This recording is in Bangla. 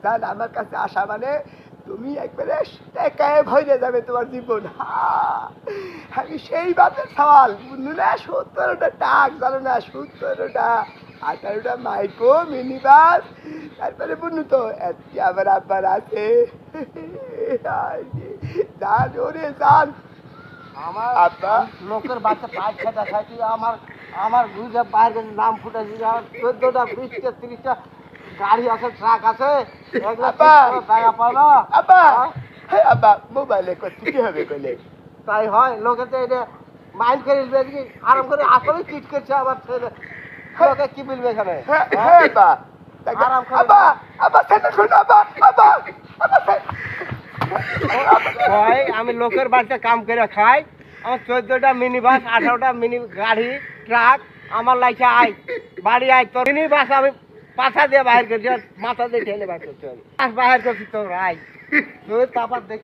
জান আমার কাছে আসা মানে তুমি একবারে টাকায় ভরে যাবে তোমার জীবন। আমি সেই বাপের সওয়াল বুঝলো না, 17টা টাক জানো না, 17টা 18টা মাইক্রো মিনি বাস, তারপরে বুঝলো তো একটি আবার আব্বার আছে। জান ওরে জান আমার আব্বা লোকের বাচ্চা পাঁচ খেতে খাই তুই আমার আমার দুইটা বাইরে নাম ফুটেছি আমার 14টা 20টা 30টা গাড়ি আছে ট্রাক আছে এগুলো আব্বা। টাকা পায় না আব্বা হ্যাঁ? হ্যাঁ আব্বা মোবাইলে করতে কি হবে কইলে? তাই হয় লোকে তো এটা মাইন্ড করে দিবে কি আরাম করে আসলে চিট করছে আমার ছেলে লোকে কি বলবে এখানে হ্যাঁ হ্যাঁ আব্বা আরাম করে আব্বা আব্বা সেটা শুনো আব্বা আব্বা আব্বা হয় আমি লোকের বাড়িতে কাম করে খাই আমার 14টা মিনি বাস 18টা মিনি গাড়ি ট্রাক আমার লাইছে আই বাড়ি আই তোর মিনি বাস আমি পাছা দিয়ে বাহির করছি আর মাথা দিয়ে ঠেলে বাহির করছি আমি বাহির করছি তোর আই তুই তারপর দেখ